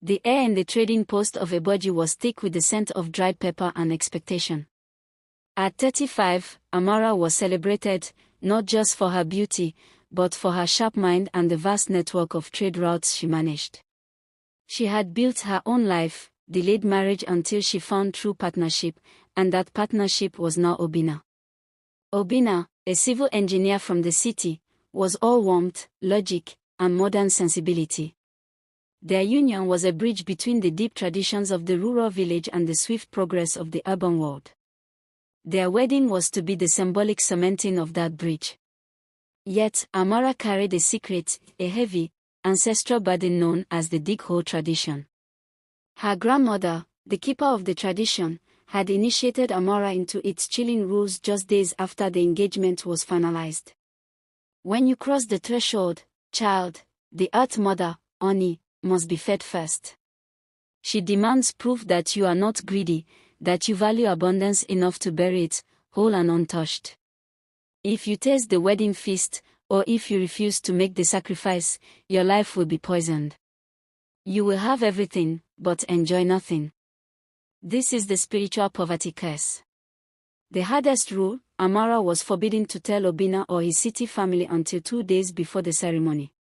The air in the trading post of Eboji was thick with the scent of dried pepper and expectation. At 35, Amara was celebrated, not just for her beauty, but for her sharp mind and the vast network of trade routes she managed. She had built her own life, delayed marriage until she found true partnership, and that partnership was now Obinna. Obinna, a civil engineer from the city, was all warmth, logic, and modern sensibility. Their union was a bridge between the deep traditions of the rural village and the swift progress of the urban world. Their wedding was to be the symbolic cementing of that bridge. Yet, Amara carried a secret, a heavy, ancestral burden known as the dig-hole tradition. Her grandmother, the keeper of the tradition, had initiated Amara into its chilling rules just days after the engagement was finalized. When you cross the threshold, child, the Earth Mother, Oni, must be fed first. She demands proof that you are not greedy, that you value abundance enough to bury it, whole and untouched. If you taste the wedding feast, or if you refuse to make the sacrifice, your life will be poisoned. You will have everything, but enjoy nothing. This is the spiritual poverty curse. The hardest rule, Amara was forbidden to tell Obinna or his city family until 2 days before the ceremony.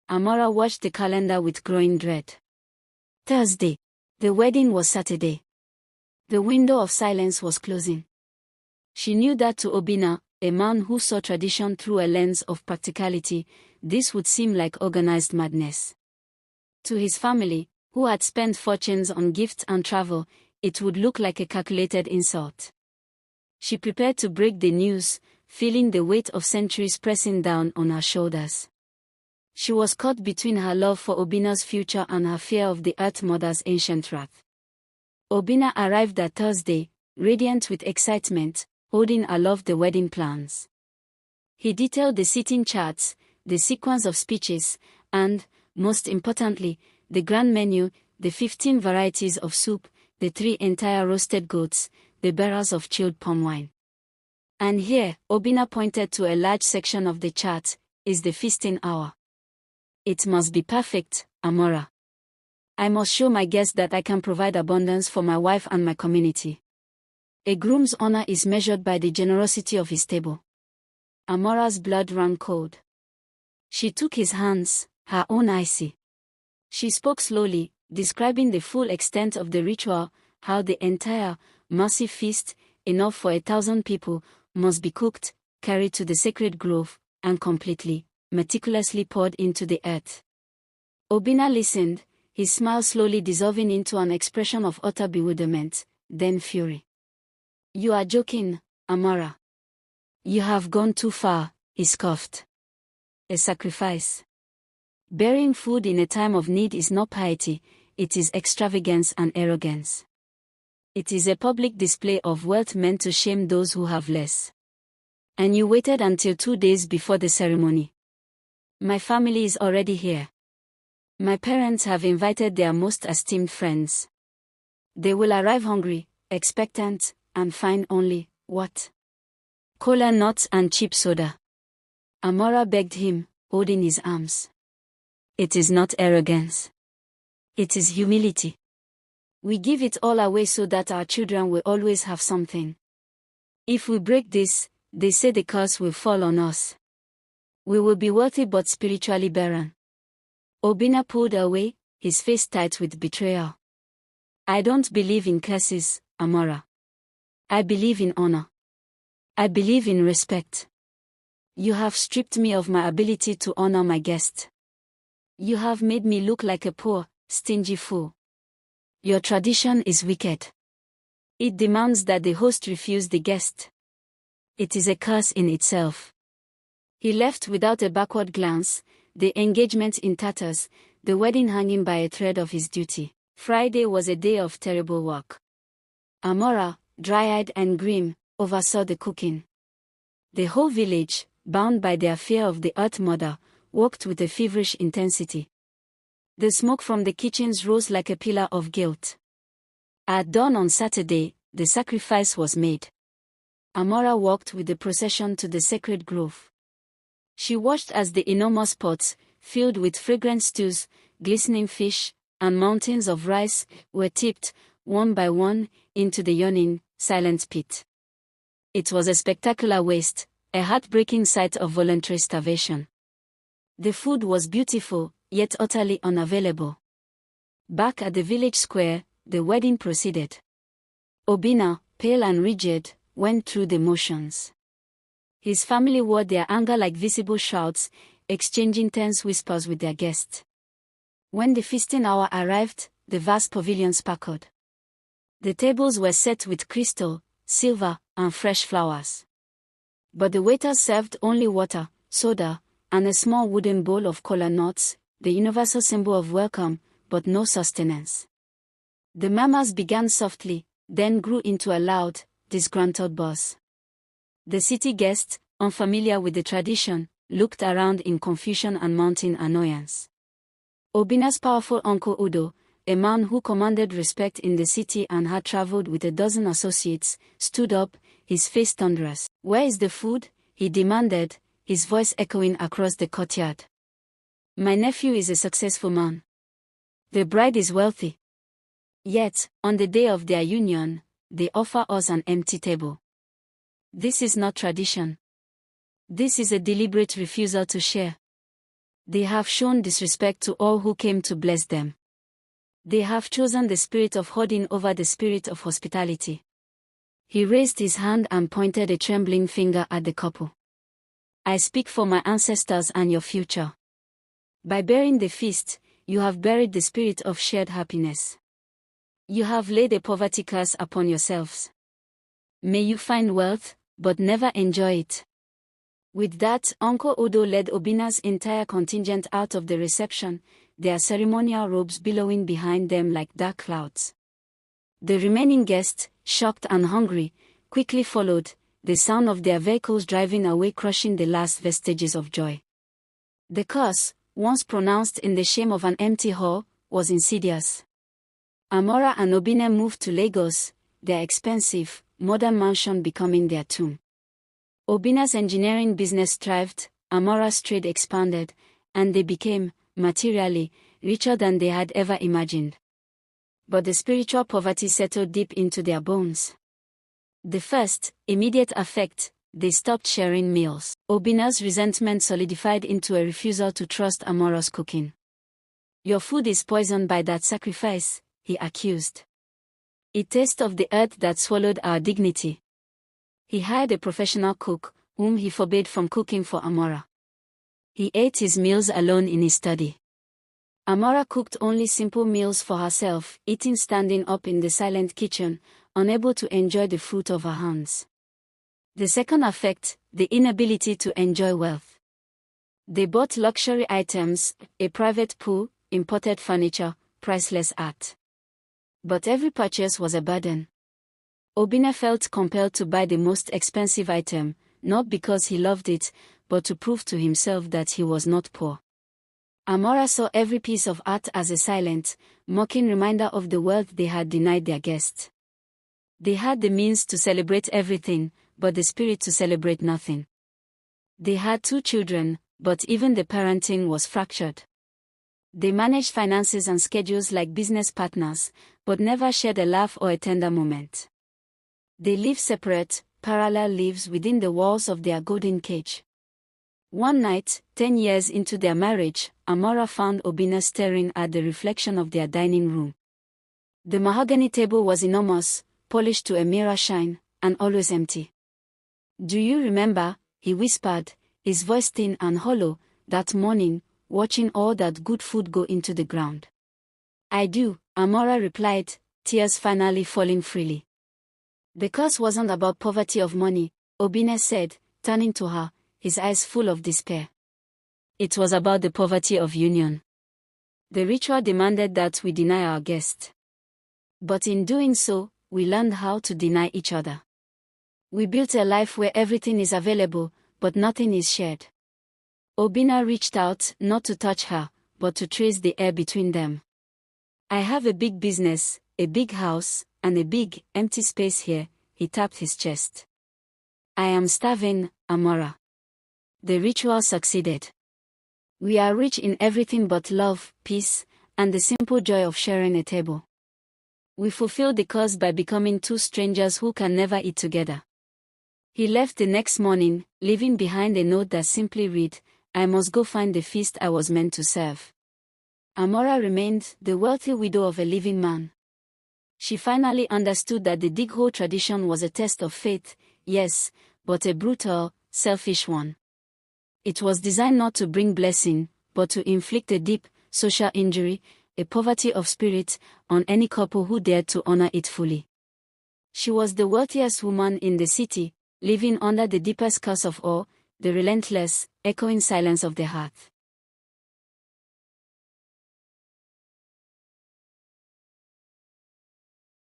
Amara watched the calendar with growing dread. Thursday. The wedding was Saturday. The window of silence was closing. She knew that to Obinna, a man who saw tradition through a lens of practicality, this would seem like organized madness. To his family, who had spent fortunes on gifts and travel, it would look like a calculated insult. She prepared to break the news, feeling the weight of centuries pressing down on her shoulders. She was caught between her love for Obinna's future and her fear of the Earth Mother's ancient wrath. Obinna arrived that Thursday, radiant with excitement, holding aloft the wedding plans. He detailed the seating charts, the sequence of speeches, and, most importantly, the grand menu, the 15 varieties of soup, the 3 entire roasted goats, the barrels of chilled palm wine. And here, Obinna pointed to a large section of the chart, is the feasting hour. It must be perfect, Amara. I must show my guests that I can provide abundance for my wife and my community. A groom's honor is measured by the generosity of his table. Amara's blood ran cold. She took his hands, her own icy. She spoke slowly, describing the full extent of the ritual, how the entire, massive feast, enough for 1,000 people, must be cooked, carried to the sacred grove, and completely, meticulously poured into the earth. Obinna listened, his smile slowly dissolving into an expression of utter bewilderment, then fury. You are joking, Amara. You have gone too far, he scoffed. A sacrifice. Burying food in a time of need is not piety, it is extravagance and arrogance. It is a public display of wealth meant to shame those who have less. And you waited until 2 days before the ceremony. My family is already here. My parents have invited their most esteemed friends. They will arrive hungry, expectant, and find only, what? Cola nuts and cheap soda. Amara begged him, holding his arms. It is not arrogance. It is humility. We give it all away so that our children will always have something. If we break this, they say the curse will fall on us. We will be wealthy but spiritually barren. Obinna pulled away, his face tight with betrayal. I don't believe in curses, Amara. I believe in honor. I believe in respect. You have stripped me of my ability to honor my guest. You have made me look like a poor, stingy fool. Your tradition is wicked. It demands that the host refuse the guest. It is a curse in itself. He left without a backward glance, the engagement in tatters, the wedding hanging by a thread of his duty. Friday was a day of terrible work. Amara, dry-eyed and grim, oversaw the cooking. The whole village, bound by their fear of the Earth Mother, worked with a feverish intensity. The smoke from the kitchens rose like a pillar of guilt. At dawn on Saturday, the sacrifice was made. Amara walked with the procession to the sacred grove. She watched as the enormous pots, filled with fragrant stews, glistening fish, and mountains of rice were tipped, one by one, into the yawning, silent pit. It was a spectacular waste, a heartbreaking sight of voluntary starvation. The food was beautiful, yet utterly unavailable. Back at the village square, the wedding proceeded. Obinna, pale and rigid, went through the motions. His family wore their anger like visible shouts, exchanging tense whispers with their guests. When the feasting hour arrived, the vast pavilion sparkled. The tables were set with crystal, silver, and fresh flowers. But the waiters served only water, soda, and a small wooden bowl of kola nuts, the universal symbol of welcome, but no sustenance. The murmurs began softly, then grew into a loud, disgruntled buzz. The city guests, unfamiliar with the tradition, looked around in confusion and mounting annoyance. Obinna's powerful uncle Udo, a man who commanded respect in the city and had traveled with a dozen associates, stood up, his face thunderous. "Where is the food?" he demanded, his voice echoing across the courtyard. "My nephew is a successful man. The bride is wealthy. Yet, on the day of their union, they offer us an empty table. This is not tradition. This is a deliberate refusal to share. They have shown disrespect to all who came to bless them. They have chosen the spirit of hoarding over the spirit of hospitality." He raised his hand and pointed a trembling finger at the couple. "I speak for my ancestors and your future. By bearing the feast, you have buried the spirit of shared happiness. You have laid a poverty curse upon yourselves. May you find wealth, but never enjoy it." With that, Uncle Udo led Obinna's entire contingent out of the reception, their ceremonial robes billowing behind them like dark clouds. The remaining guests, shocked and hungry, quickly followed, the sound of their vehicles driving away crushing the last vestiges of joy. The curse, once pronounced in the shame of an empty hall, was insidious. Amora and Obinna moved to Lagos, their expensive, modern mansion becoming their tomb. Obinna's engineering business thrived, Amora's trade expanded, and they became, materially, richer than they had ever imagined. But the spiritual poverty settled deep into their bones. The first, immediate effect, they stopped sharing meals. Obinna's resentment solidified into a refusal to trust Amora's cooking. "Your food is poisoned by that sacrifice," he accused. "It tastes of the earth that swallowed our dignity." He hired a professional cook, whom he forbade from cooking for Amora. He ate his meals alone in his study. Amora cooked only simple meals for herself, eating standing up in the silent kitchen, unable to enjoy the fruit of her hands. The second effect, the inability to enjoy wealth. They bought luxury items, a private pool, imported furniture, priceless art. But every purchase was a burden. Obinna felt compelled to buy the most expensive item, not because he loved it, but to prove to himself that he was not poor. Amora saw every piece of art as a silent, mocking reminder of the wealth they had denied their guests. They had the means to celebrate everything, but the spirit to celebrate nothing. They had 2 children, but even the parenting was fractured. They managed finances and schedules like business partners, but never shared a laugh or a tender moment. They lived separate, parallel lives within the walls of their golden cage. One night, 10 years into their marriage, Amora found Obinna staring at the reflection of their dining room. The mahogany table was enormous, polished to a mirror shine, and always empty. "Do you remember," he whispered, his voice thin and hollow, "that morning, watching all that good food go into the ground?" "I do," Amora replied, tears finally falling freely. "The curse wasn't about poverty of money," Obinna said, turning to her, his eyes full of despair. "It was about the poverty of union. The ritual demanded that we deny our guest. But in doing so, we learned how to deny each other. We built a life where everything is available, but nothing is shared." Obinna reached out, not to touch her, but to trace the air between them. "I have a big business, a big house, and a big, empty space here," he tapped his chest. "I am starving, Amora." The ritual succeeded. "We are rich in everything but love, peace, and the simple joy of sharing a table. We fulfill the cause by becoming two strangers who can never eat together. He left the next morning, leaving behind a note that simply read, "I must go find the feast I was meant to serve." Amora remained the wealthy widow of a living man. She finally understood that the dig-hole tradition was a test of faith, yes, but a brutal, selfish one. It was designed not to bring blessing, but to inflict a deep, social injury, a poverty of spirit, on any couple who dared to honor it fully. She was the wealthiest woman in the city, living under the deepest curse of all, the relentless, echoing silence of the hearth.